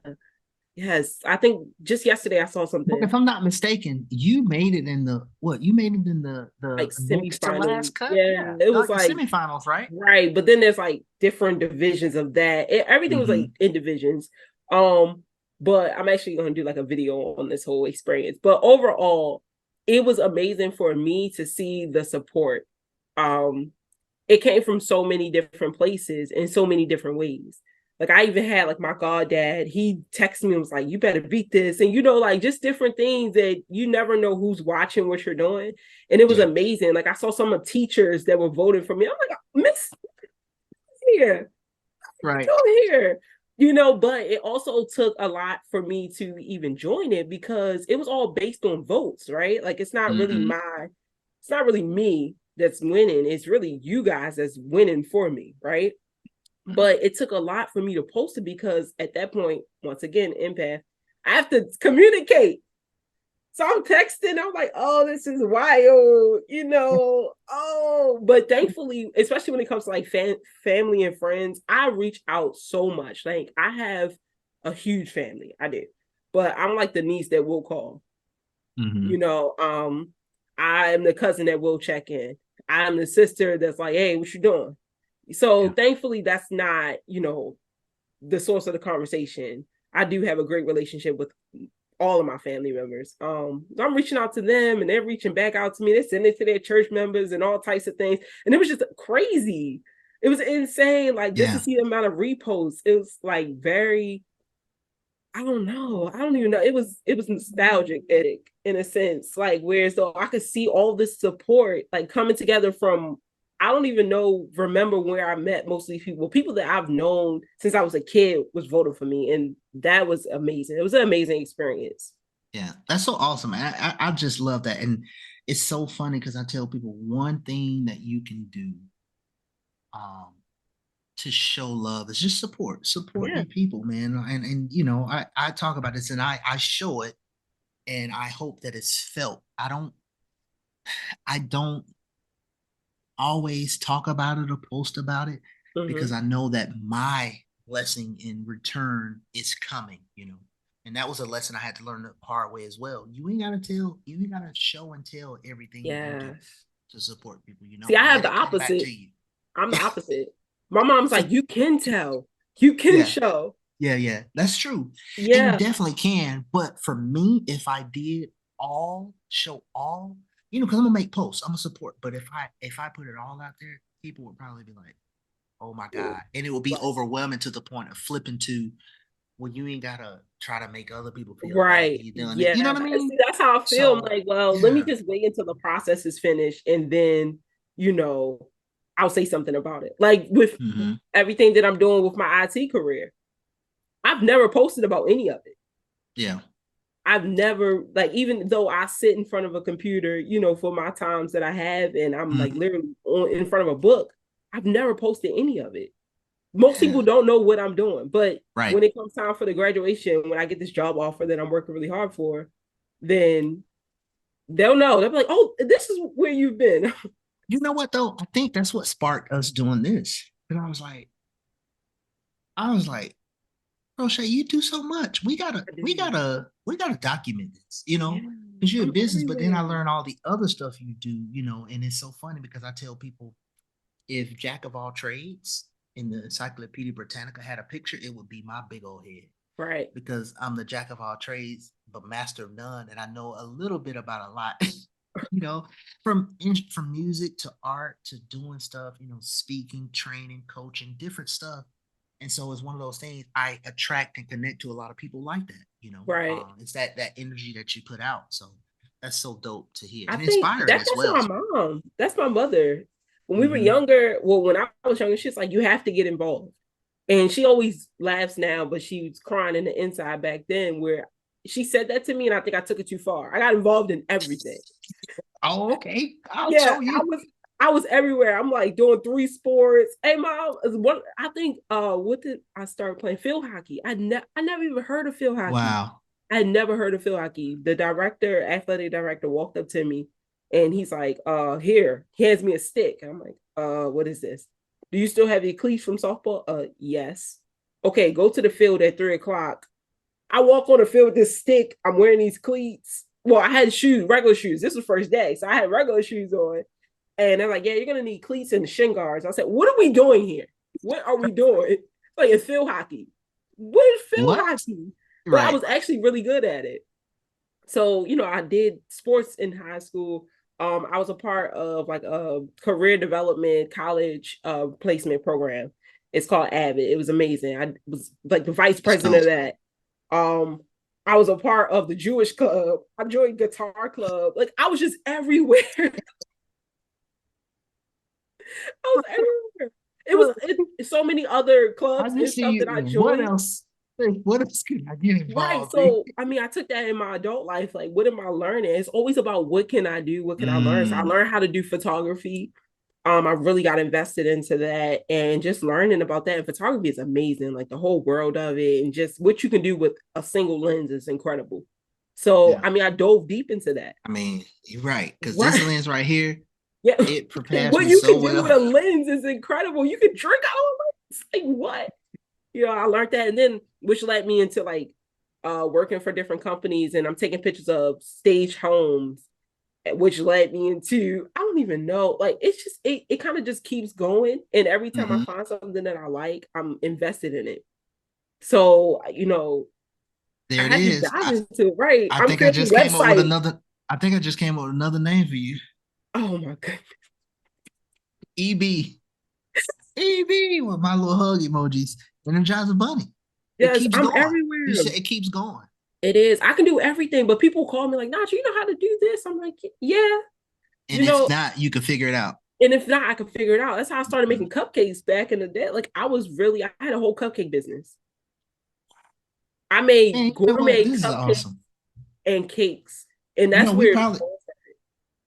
Yes. I think just yesterday I saw But something if I'm not mistaken, you made it in the what? You made it in the like next to semifinal. last cut? Yeah, Yeah, it was like the like semifinals, right? right, but then there's like different divisions of that. Everything was like Mm-hmm. in divisions. Um, but I'm actually going to do like a video on this whole experience. But overall, it was amazing for me to see the support. Um, it came from so many different places in so many different ways. Like I even had like my goddad, he texted me and was like, you better beat this. And like just different things that you never know who's watching what you're doing. And it was Yeah. amazing. Like I saw some of teachers that were voting for me. I'm like, Miss here, Right. go here. But it also took a lot for me to even join it because it was all based on votes, right? Like Mm-hmm. it's not really me that's winning. It's really you guys that's winning for me, right? But it took a lot for me to post it because at that point, once again, empath, I have to communicate. So I'm texting, I'm like, oh, this is wild, Oh, but thankfully, especially when it comes to like family and friends, I reach out so much. Like I have a huge family, I did, but I'm like the niece that will call, Mm-hmm. you know. Um, I'm the cousin that will check in. I'm the sister that's like, hey, what you doing? So Yeah. thankfully, that's not, the source of the conversation. I do have a great relationship with all of my family members. I'm reaching out to them and they're reaching back out to me. They're sending it to their church members and all types of things. And it was just crazy. It was insane. Like just to Yeah. see the amount of reposts, it was like very, I don't know. I don't even know. It was nostalgic, in a sense. Like where so I could see all this support like coming together from I don't even remember where I met most of these people. People that I've known since I was a kid was voting for me, and that was amazing. It was an amazing experience. Yeah, that's so awesome. I just love that. And it's so funny because I tell people one thing that you can do um to show love is just support Yeah. your people, man. And you know, I talk about this and I show it and I hope that it's felt. I don't always talk about it or post about it because Mm-hmm. I know that my blessing in return is coming, you know. And that was a lesson I had to learn the hard way as well. You ain't gotta show and tell everything you're gonna do Yes. to support people, you See, know. I have Let the it come back opposite. to you. I'm the opposite. My mom's So like, you can tell, you can yeah, show. yeah, that's true. And you Yeah. definitely can. But for me, if I did show all, you know, because I'm gonna make posts, I'm gonna support. But if I put it all out there, people would probably be like, oh my God. And it will be Right. overwhelming to the point of flipping to, well, you ain't gotta try to make other people feel bad. Right. You done it. Yeah. You know what I And mean? see, that's how I feel. I'm So like, well, let me yeah. just wait until the process is finished and then, you know, I'll say something about it. Like with Hmm. everything that I'm doing with my IT career, I've never posted about any of it. Yeah. I've never, like, even though I sit in front of a computer, for my times that I have, and I'm like Hmm. literally in front of a book, I've never posted any of it. Most Yeah. people don't know what I'm doing, but Right. when it comes time for the graduation, when I get this job offer that I'm working really hard for, then they'll know. They'll be like, "Oh, this is where you've been." You know what though? I think that's what sparked us doing this. And I was like, bro, Shay, you do so much. We gotta, I we do. gotta, we gotta document this, you Yeah, know, because you're a I'm business. But then I everywhere. learned all the other stuff you do, you know, and it's so funny because I tell people if Jack of all trades in the Encyclopedia Britannica had a picture, it would be my big old head Right, because I'm the Jack of all trades, but master of none, and I know a little bit about a lot. You know, from music to art to doing stuff, you know, speaking, training, coaching, different stuff. And so it's one of those things I attract and connect to a lot of people like that, you know. right. It's that energy that you put out. So that's so dope to hear I and think inspiring that's as also well. my mom. That's my mother. When we were Mm-hmm. younger, well, when I was younger, she's like, "You have to get involved." And she always laughs now, but she was crying in the inside back then where she said that to me, and I think I took it too far. I got involved in everything. Oh, okay. I'll Yeah, show I you. was I was everywhere. I'm like doing three sports. Hey mom, what I think what did I start playing? Field hockey. I never even heard of field hockey. Wow. I had never heard of field hockey. The director, athletic director, walked up to me and he's like, here, he hands me a stick. And I'm like, what is this? Do you still have your cleats from softball? Yes. Okay, go to the field at 3 o'clock. I walk on the field with this stick. I'm wearing these cleats. Well, I had shoes, regular shoes. This was first day. So I had regular shoes on. And they're like, yeah, you're gonna need cleats and shin guards. I said, what are we doing here? What are we doing? Like in field hockey. What is field What? hockey? But I Right. was actually really good at it. So, I did sports in high school. I was a part of like a career development college placement program. It's called Avid. It was amazing. I was like the vice Let's president go. of that. I was a part of the Jewish club. I joined guitar club. Like I was just everywhere. I was everywhere. So many other I clubs and just stuff see that I what joined. else. What else could I get Right. involved in? So I mean, I took that in my adult life. Like, what am I learning? It's always about what can I do? What can I learn? So I Mm, learned how to do photography. I really got invested into that and just learning about that. And photography is amazing, like the whole world of it, and just what you can do with a single lens is incredible. So yeah. I mean, I dove deep into that. I mean, you're right. Because this Right. lens right here, Yeah. it prepares What me you so can do with well. a lens is incredible. You can drink out of it. Like what? I learned that, and then which led me into like working for different companies, and I'm taking pictures of stage homes, which led me into I don't even know. Like it's just it kind of just keeps going, and every time I Hmm. find something that I like, I'm invested in it. So I There it had to is. dive into it. Right. I I'm think I creating just came up with websites. another. I think I just came up with another name for you. Oh my god. EB. EB with my little hug emojis. Energizer Bunny. It Yes, keeps I'm going. You everywhere. said it keeps going. It is. I can do everything, but people call me like, Nacho, you know how to do this? I'm like, yeah. And You if know, not, you can figure it out. And if not, I could figure it out. That's how I started making cupcakes back in the day. Like I had a whole cupcake business. I Man, made you know what? gourmet This is cupcakes awesome. and cakes, and You that's know, we where it probably, all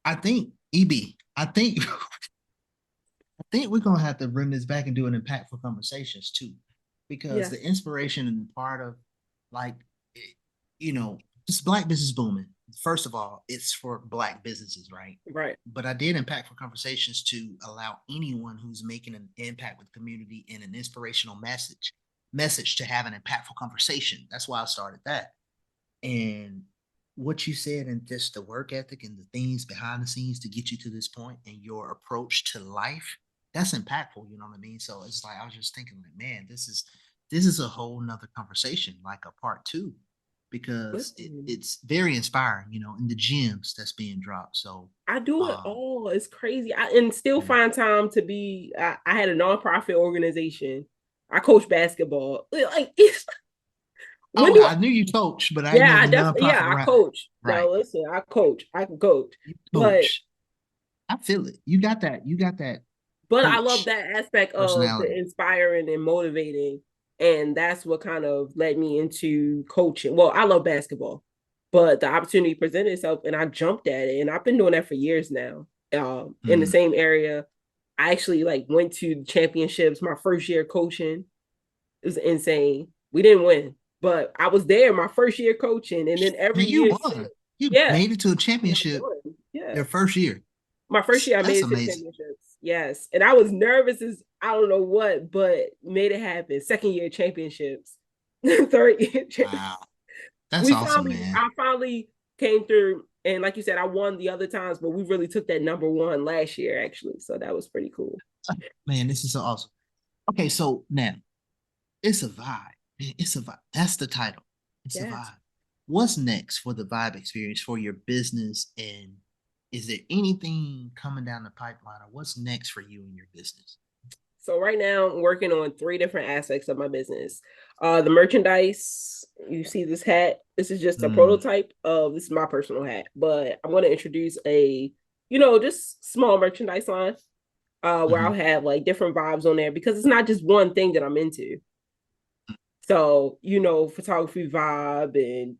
I think, EB, I think, I think we're gonna have to bring this back and do an impactful conversations too, because yeah, the inspiration and the part of like, it- you know, this Black business booming. First of all, it's for Black businesses, right? right. But I did impactful conversations to allow anyone who's making an impact with the community and an inspirational message to have an impactful conversation. That's why I started that. And what you said and just the work ethic and the things behind the scenes to get you to this point and your approach to life, that's impactful. You know what I mean? So it's like I was just thinking, like, man, this is a whole nother conversation, like a part two, because Listen, it's very inspiring, in the gems that's being dropped. So I do it um all. It's crazy. And still yeah. find time to be. I had a nonprofit organization. I coach basketball. Like it's when Oh, do I knew you coach, but I didn't yeah, know I the definitely nonprofit I around. coach. Right. Now listen, I coach. I can coach, You but coach. I feel it. You got that I love coach that aspect of the personality. inspiring and motivating, and that's what kind of led me into coaching. Well, I love basketball, but the opportunity presented itself, and I jumped at it, and I've been doing that for years now. In the Mm. same area, I actually like went to the championships my first year coaching. It was insane. We didn't win, but I was there my first year coaching, and then every Man, you year, won. You yeah, made it to a and I championship won. Yeah, your first year. my first year I That's made it to the amazing. championships. Yes, and I was nervous as I don't know what, but made it happen. Second year championships, third year. Wow. That's We awesome, finally, man. I finally came through, and like you said, I won the other times, but we really took that number one last year actually, so that was pretty cool. Man, this is so awesome. Okay, so now it's a vibe. It's a vibe. That's the title. It's a Yes. vibe. What's next for the vibe experience for your business? And is there anything coming down the pipeline or what's next for you and your business? So right now I'm working on three different aspects of my business. The merchandise, you see this hat. This is just a Mm, prototype of this is my personal hat, but I'm going to introduce a, just small merchandise line where I'll mhm. have like different vibes on there because it's not just one thing that I'm into. So, photography vibe and,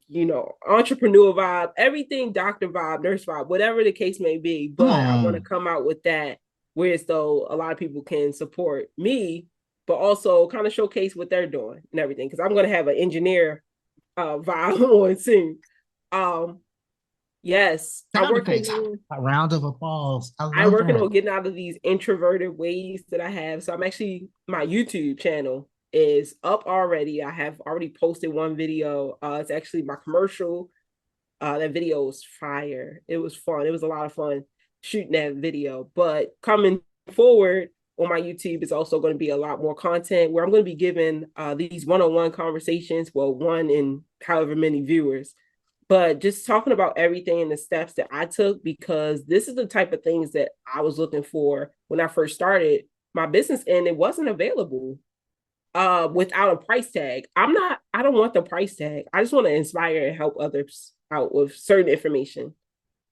entrepreneur vibe, everything doctor vibe, nurse vibe, whatever the case may be. Come But I want to on. come out with that, whereas though a lot of people can support me, but also kind of showcase what they're doing and everything. Cause I'm going to have an engineer vibe on soon. Um, yes, I'm Sound working effects. on A round of applause. I I'm love working that. on getting out of these introverted ways that I have. So I'm actually my YouTube channel is up already. I have already posted one video. It's actually my commercial. That video was fire. It was fun. It was a lot of fun shooting that video. But coming forward on my YouTube is also going to be a lot more content where I'm going to be giving these one-on-one conversations. Well, one in however many viewers, but just talking about everything and the steps that I took because this is the type of things that I was looking for when I first started my business and it wasn't available without a price tag. I don't want the price tag. I just want to inspire and help others out with certain information.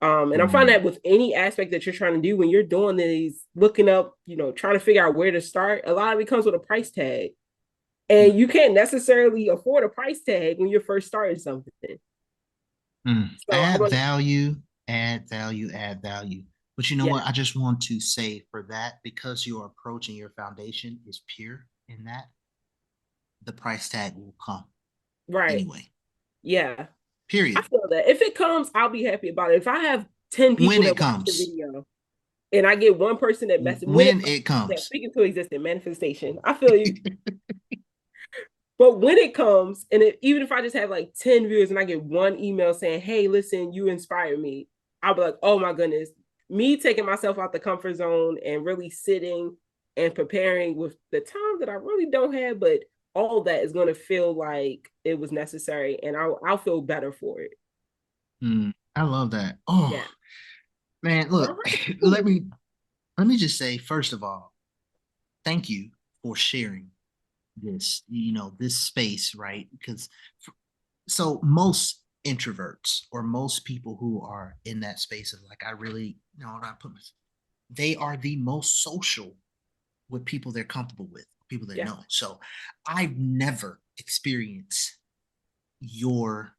And I'm finding Mm, that with any aspect that you're trying to do when you're doing these, looking up, trying to figure out where to start, a lot of it comes with a price tag. mm, And you can't necessarily afford a price tag when you're first starting something. mm. So I want Add value, add value. But you know yeah, what? I just want to say for that, because your approach and your foundation is pure in that, the price tag will come right. anyway. Yeah. I Period. feel that. If it comes, I'll be happy about it. If I have 10 people When that it watch the comes. video and I get one person that messes when it When it that comes. speaking to existing manifestation, I feel you. But when it comes, and even if I just have like 10 viewers and I get one email saying, hey, listen, you inspire me, I'll be like, oh my goodness. Me taking myself out the comfort zone and really sitting and preparing with the time that I really don't have, but all that is going to feel like it was necessary and I'll feel better for it. I love that. Oh Yeah. man, All look, right. let Cool. me let me just say, first of all, thank you for sharing this space, right? Because so most introverts or most people who are in that space of like, I really, I put myself, they are the most social with people they're comfortable with, people they Yeah. know. So I've never experienced your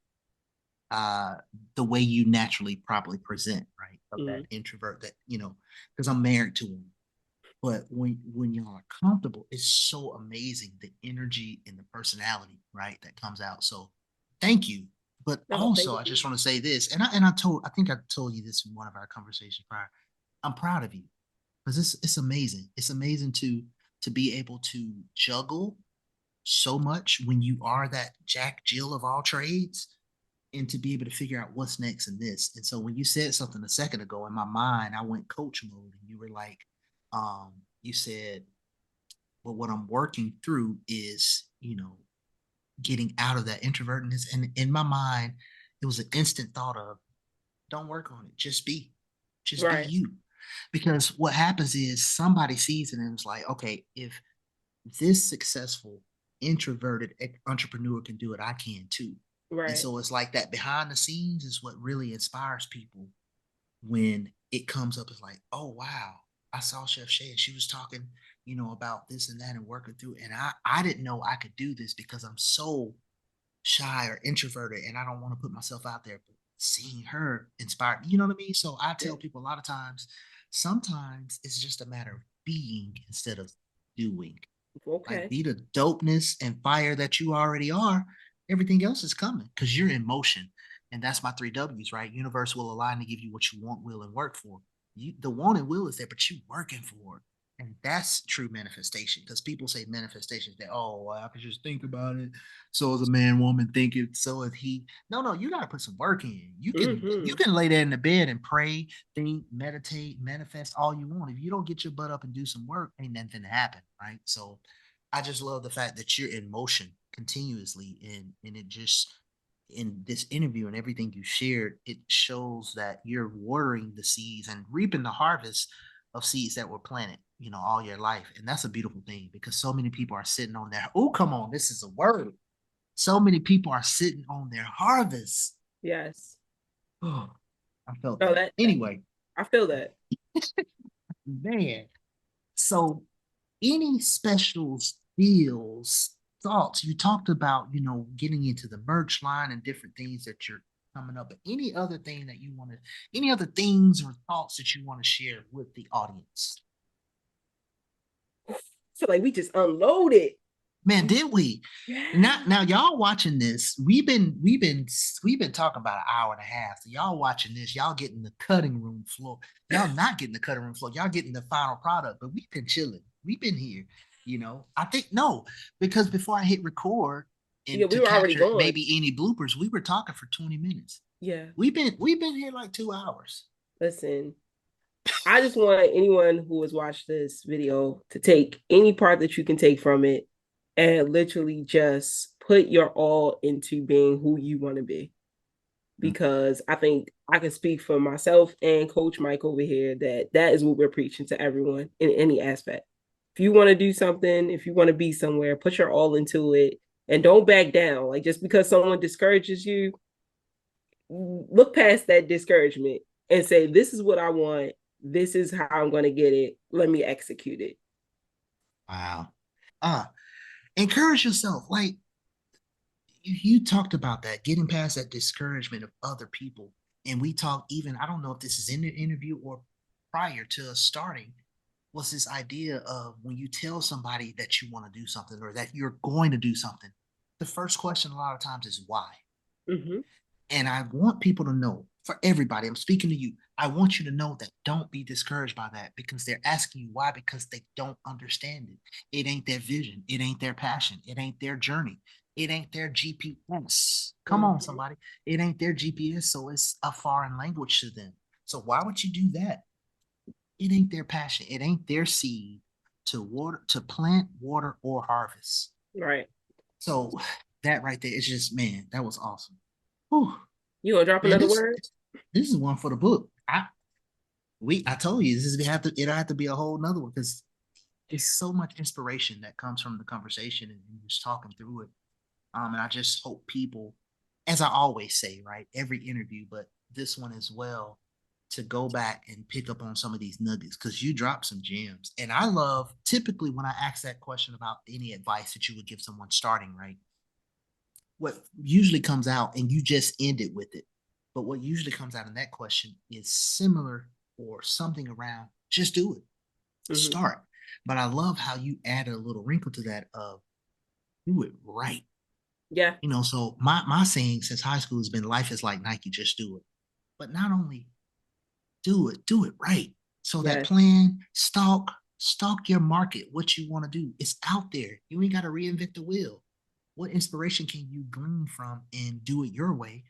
uh the way you naturally probably present, right? Of that Mm. introvert that, because I'm married to him. But when y'all are comfortable, it's so amazing the energy and the personality, right, that comes out. So thank you. But No, thank also I you. just want to say this, and I think I told you this in one of our conversations prior. I'm proud of you because it's amazing. It's amazing to be able to juggle so much when you are that Jack Jill of all trades and to be able to figure out what's next in this. And so when you said something a second ago in my mind, I went coach mode and you were like, you said, well, what I'm working through is, getting out of that introvertedness. And in my mind, it was an instant thought of don't work on it. Just be Right. you. Because what happens is somebody sees it and it's like, okay, if this successful introverted entrepreneur can do it, I can too. And Right. so it's like that behind the scenes is what really inspires people when it comes up. It's like, oh wow, I saw Chef Shay and she was talking, about this and that and working through. And I didn't know I could do this because I'm so shy or introverted and I don't want to put myself out there. But seeing her inspired, you know what I mean? So I Yeah. tell people a lot of times, sometimes it's just a matter of being instead of doing. Like Okay. be the dopeness and fire that you already are. Everything else is coming because you're in motion. And that's my three W's, right? Universe will align to give you what you want, will, and work for. The want and will is there, but you working for it. And that's true manifestation. Because people say manifestation, they, oh, well, I can just think about it. So is a man, woman, think it, so is he. No, you gotta put some work in. You Mm-hmm. can lay there in the bed and pray, think, meditate, manifest all you want. If you don't get your butt up and do some work, ain't nothing to happen, right? So I just love the fact that you're in motion continuously, and it just in this interview and everything you shared, it shows that you're watering the seeds and reaping the harvest of seeds that were planted, all your life. And that's a beautiful thing because so many people are sitting on their, oh, come on, this is a word. So many people are sitting on their harvest. Yes. Oh, I felt No, that. that Anyway, I feel that. man. So any specials, deals, thoughts? You talked about, getting into the merch line and different things that you're coming up, but any other thing that you want to, any other things or thoughts that you want to share with the audience? So like we just unloaded. Man, did we? Yeah. Now y'all watching this. We've been talking about an hour and a half. So y'all watching this, y'all getting the cutting room floor. Y'all not getting the cutting room floor. Y'all getting the final product. But we've been chilling. We've been here. I think no, because before I hit record Yeah, and we to were already capture going. maybe any bloopers, we were talking for 20 minutes. Yeah. We've been here like 2 hours. Listen, I just want anyone who has watched this video to take any part that you can take from it and literally just put your all into being who you want to be. Because I think I can speak for myself and Coach Mike over here that that is what we're preaching to everyone in any aspect. If you want to do something, if you want to be somewhere, put your all into it and don't back down. Like just because someone discourages you, look past that discouragement and say, this is what I want. This is how I'm going to get it. Let me execute it. Wow. Uh, Encourage yourself. Like you talked about that, getting past that discouragement of other people. And we talked even, I don't know if this is in the interview or prior to us starting, was this idea of when you tell somebody that you want to do something or that you're going to do something, the first question a lot of times is why. Mm-hmm. And I want people to know, for everybody, I'm speaking to you. I want you to know that don't be discouraged by that because they're asking you why, because they don't understand it. It ain't their vision. It ain't their passion. It ain't their journey. It ain't their GPS. Come on, Mm-hmm. somebody. It ain't their GPS. So it's a foreign language to them. So why would you do that? It ain't their passion. It ain't their seed to water, to plant, water, or harvest. Right. So that right there is just, man, that was awesome. Whew. You gonna drop Man, another this word? this is one for the book. I told you this is it'll have to be a whole nother one because there's so much inspiration that comes from the conversation and just talking through it. And I just hope people, as I always say, right, every interview, but this one as well, to go back and pick up on some of these nuggets because you dropped some gems. And I love typically when I ask that question about any advice that you would give someone starting, right? What usually comes out, and you just ended with it, but what usually comes out in that question is similar or something around just do it, Hmm. start. But I love how you added a little wrinkle to that of do it right. Yeah. So my saying since high school has been life is like Nike, just do it. But not only do it right. So that Yeah. plan, stalk your market, what you want to do. It's out there. You ain't got to reinvent the wheel. What inspiration can you glean from and do it your way?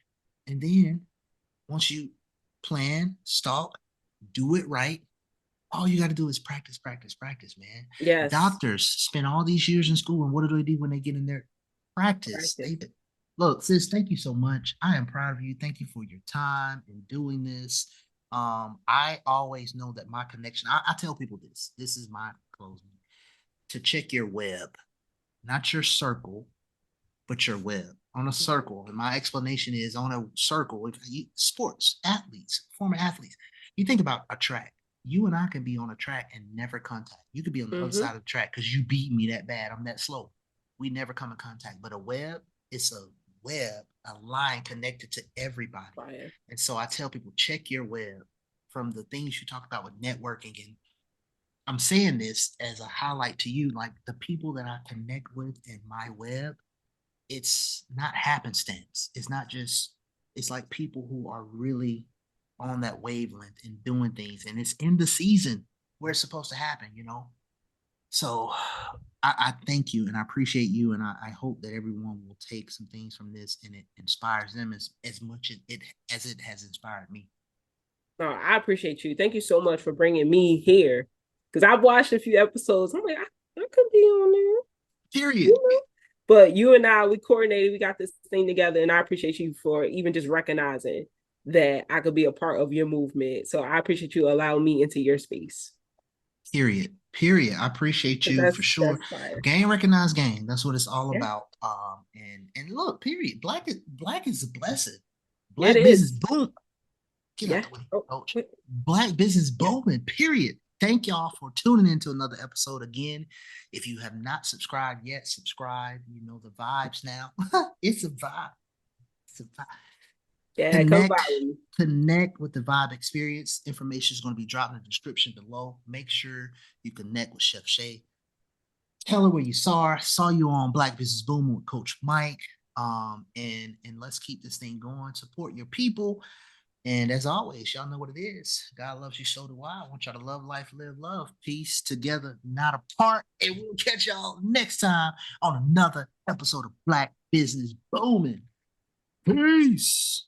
And then once you plan, stalk, do it right, all you got to do is practice, practice, practice, man. Yes. Doctors spend all these years in school, and what do when they get in there? Practice. Practice. They look, sis. Thank you so much. I am proud of you. Thank you for your time in doing this. I always know that my connection. I tell people this. This is my closing. To check your web, not your circle, but your web. On a Mhm. circle, and my explanation is on a circle. If you, sports athletes, former athletes, you think about a track. You and I can be on a track and never contact. You could be on the other Mhm. side of the track because you beat me that bad. I'm that slow. We never come in contact. But a web, it's a web, a line connected to everybody. Fire. And so I tell people, check your web from the things you talk about with networking. And I'm saying this as a highlight to you, like the people that I connect with in my web, it's not happenstance. It's not just, it's like people who are really on that wavelength and doing things. And it's in the season where it's supposed to happen. So I thank you and I appreciate you. And I hope that everyone will take some things from this and it inspires them as much as it has inspired me. No, I appreciate you. Thank you so much for bringing me here. Because I've watched a few episodes. I'm like, I could be on there, Period. you know. But you and I, we coordinated. We got this thing together, and I appreciate you for even just recognizing that I could be a part of your movement. So I appreciate you allowing me into your space. Period. Period. I appreciate Because you for sure. that's fire. Game recognized game. That's what it's all Yeah, about. And look, period. Black is a blessing. yeah, it Black business is. boom. Get out Yeah. the way, Oh, coach. wait. Black business Yeah. booming. Period. Thank y'all for tuning into another episode again. If you have not subscribed yet, subscribe. You know the vibes now. It's a vibe. It's a vibe. Yeah, come Connect, follow me. connect with the vibe experience. Information is going to be dropped in the description below. Make sure you connect with Chef Shay. Tell her where you saw her. Saw you on Black Business Boom with Coach Mike. And let's keep this thing going. Support your people. And as always, y'all know what it is. God loves you, so do I. I want y'all to love life, live love, peace together, not apart. And we'll catch y'all next time on another episode of Black Business Booming. Peace.